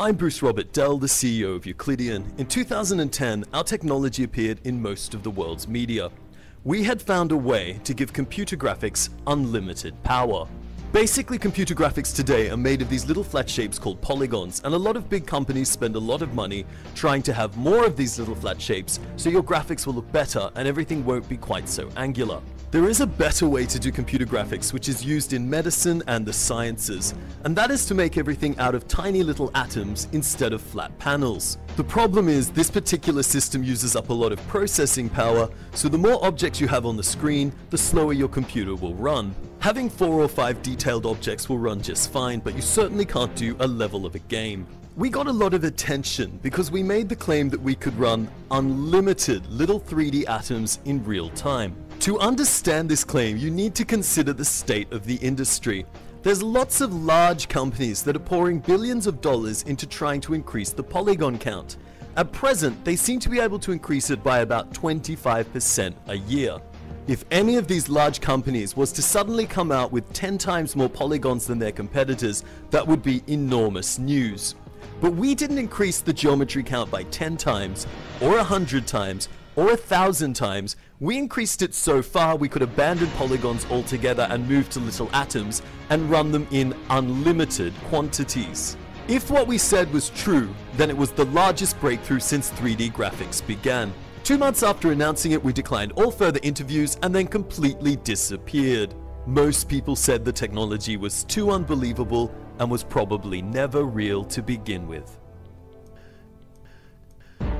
I'm Bruce Robert Dell, the CEO of Euclidean. In 2010, our technology appeared in most of the world's media. We had found a way to give computer graphics unlimited power. Basically, computer graphics today are made of these little flat shapes called polygons, and a lot of big companies spend a lot of money trying to have more of these little flat shapes so your graphics will look better and everything won't be quite so angular. There is a better way to do computer graphics which is used in medicine and the sciences, and that is to make everything out of tiny little atoms instead of flat panels. The problem is this particular system uses up a lot of processing power, so the more objects you have on the screen, the slower your computer will run. Having 4 or 5 detailed objects will run just fine, but you certainly can't do a level of a game. We got a lot of attention because we made the claim that we could run unlimited little 3D atoms in real time. To understand this claim, you need to consider the state of the industry. There's lots of large companies that are pouring billions of dollars into trying to increase the polygon count. At present, they seem to be able to increase it by about 25% a year. If any of these large companies was to suddenly come out with 10 times more polygons than their competitors, that would be enormous news. But we didn't increase the geometry count by 10 times, or 100 times, or 1,000 times. We increased it so far we could abandon polygons altogether and move to little atoms and run them in unlimited quantities. If what we said was true, then it was the largest breakthrough since 3D graphics began. 2 months after announcing it, we declined all further interviews and then completely disappeared. Most people said the technology was too unbelievable and was probably never real to begin with.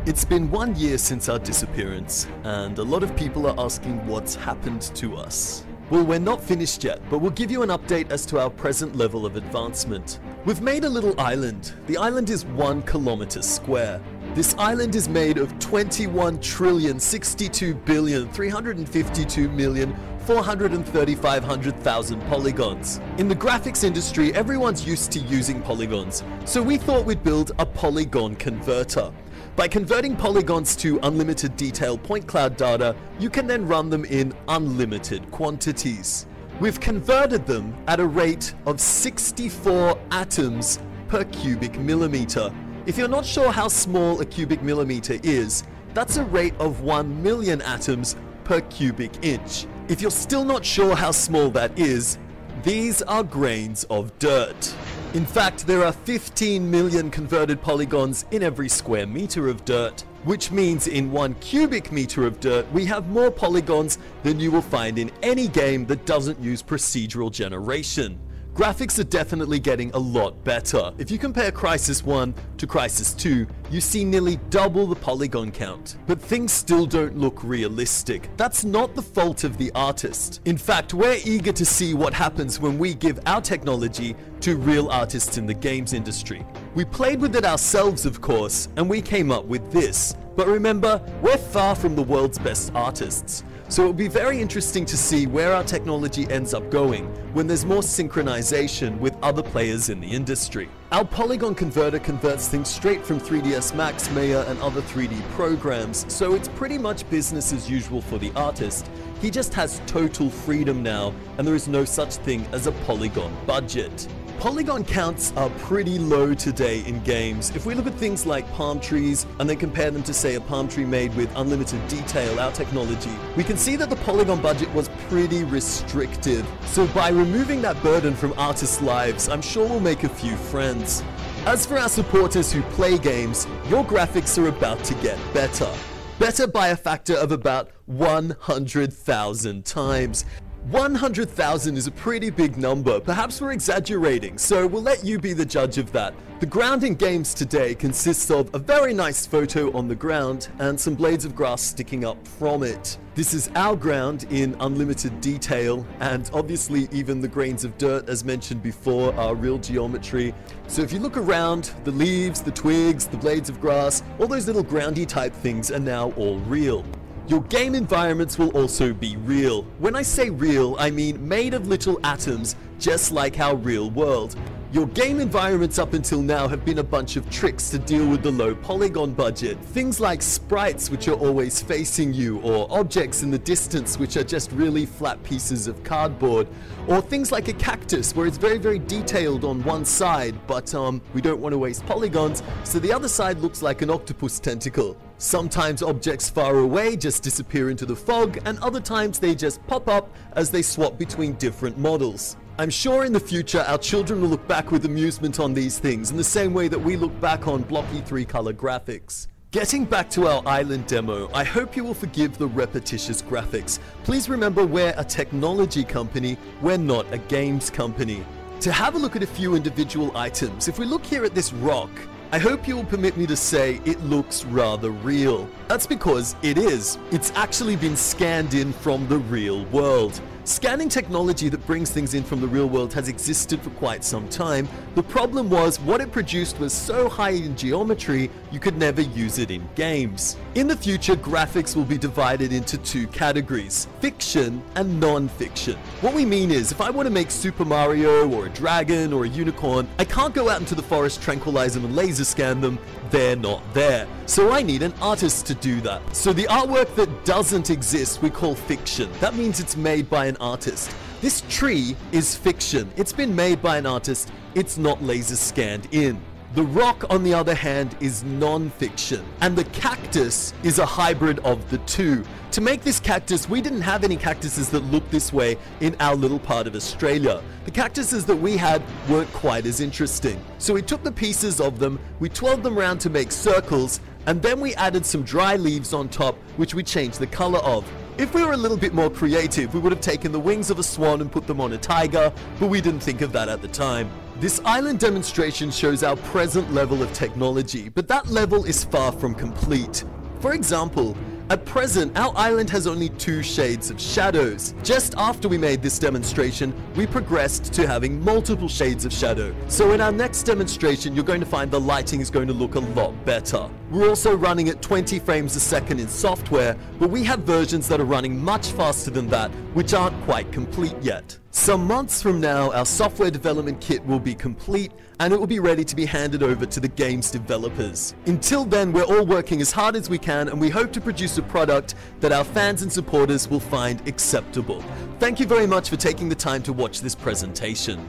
It's been 1 year since our disappearance, and a lot of people are asking what's happened to us. Well, we're not finished yet, but we'll give you an update as to our present level of advancement. We've made a little island. The island is 1 kilometer square. This island is made of 21,62,352,435,000 polygons. In the graphics industry, everyone's used to using polygons, so we thought we'd build a polygon converter. By converting polygons to unlimited detail point cloud data, you can then run them in unlimited quantities. We've converted them at a rate of 64 atoms per cubic millimeter. If you're not sure how small a cubic millimeter is, that's a rate of 1 million atoms per cubic inch. If you're still not sure how small that is, these are grains of dirt. In fact, there are 15 million converted polygons in every square meter of dirt, which means in 1 cubic meter of dirt, we have more polygons than you will find in any game that doesn't use procedural generation. Graphics are definitely getting a lot better. If you compare Crysis 1 to Crysis 2, you see nearly double the polygon count. But things still don't look realistic. That's not the fault of the artist. In fact, we're eager to see what happens when we give our technology to real artists in the games industry. We played with it ourselves, of course, and we came up with this. But remember, we're far from the world's best artists. So it'll be very interesting to see where our technology ends up going when there's more synchronization with other players in the industry. Our polygon converter converts things straight from 3ds Max, Maya, and other 3D programs, so it's pretty much business as usual for the artist. He just has total freedom now, and there is no such thing as a polygon budget. Polygon counts are pretty low today in games. If we look at things like palm trees and then compare them to, say, a palm tree made with unlimited detail, our technology, we can see that the polygon budget was pretty restrictive. So by removing that burden from artists' lives, I'm sure we'll make a few friends. As for our supporters who play games, your graphics are about to get better. Better by a factor of about 100,000 times. 100,000 is a pretty big number. Perhaps we're exaggerating, so we'll let you be the judge of that. The ground in games today consists of a very nice photo on the ground and some blades of grass sticking up from it. This is our ground in unlimited detail, and obviously even the grains of dirt, as mentioned before, are real geometry. So if you look around, the leaves, the twigs, the blades of grass, all those little groundy type things are now all real. Your game environments will also be real. When I say real, I mean made of little atoms, just like our real world. Your game environments up until now have been a bunch of tricks to deal with the low polygon budget. Things like sprites which are always facing you, or objects in the distance which are just really flat pieces of cardboard, or things like a cactus where it's very detailed on one side, but we don't want to waste polygons, so the other side looks like an octopus tentacle. Sometimes objects far away just disappear into the fog, and other times they just pop up as they swap between different models. I'm sure in the future our children will look back with amusement on these things in the same way that we look back on blocky 3-color graphics. Getting back to our island demo, I hope you will forgive the repetitious graphics. Please remember we're a technology company, we're not a games company. To have a look at a few individual items, if we look here at this rock, I hope you will permit me to say it looks rather real. That's because it is. It's actually been scanned in from the real world. Scanning technology that brings things in from the real world has existed for quite some time. The problem was what it produced was so high in geometry you could never use it in games. In the future, graphics will be divided into two categories: fiction and non-fiction. What we mean is, if I want to make Super Mario or a dragon or a unicorn, I can't go out into the forest, tranquilize them and laser scan them. They're not there. So I need an artist to do that. So the artwork that doesn't exist we call fiction. That means it's made by an artist. This tree is fiction. It's been made by an artist. It's not laser scanned in. The rock, on the other hand, is non-fiction, and the cactus is a hybrid of the two. To make this cactus, we didn't have any cactuses that looked this way in our little part of Australia. The cactuses that we had weren't quite as interesting. So we took the pieces of them, we twirled them around to make circles, and then we added some dry leaves on top, which we changed the color of. If we were a little bit more creative, we would have taken the wings of a swan and put them on a tiger, but we didn't think of that at the time. This island demonstration shows our present level of technology, but that level is far from complete. For example, at present, our island has only 2 shades of shadows. Just after we made this demonstration, we progressed to having multiple shades of shadow. So in our next demonstration, you're going to find the lighting is going to look a lot better. We're also running at 20 frames a second in software, but we have versions that are running much faster than that, which aren't quite complete yet. Some months from now, our software development kit will be complete and it will be ready to be handed over to the game's developers. Until then, we're all working as hard as we can, and we hope to produce a product that our fans and supporters will find acceptable. Thank you very much for taking the time to watch this presentation.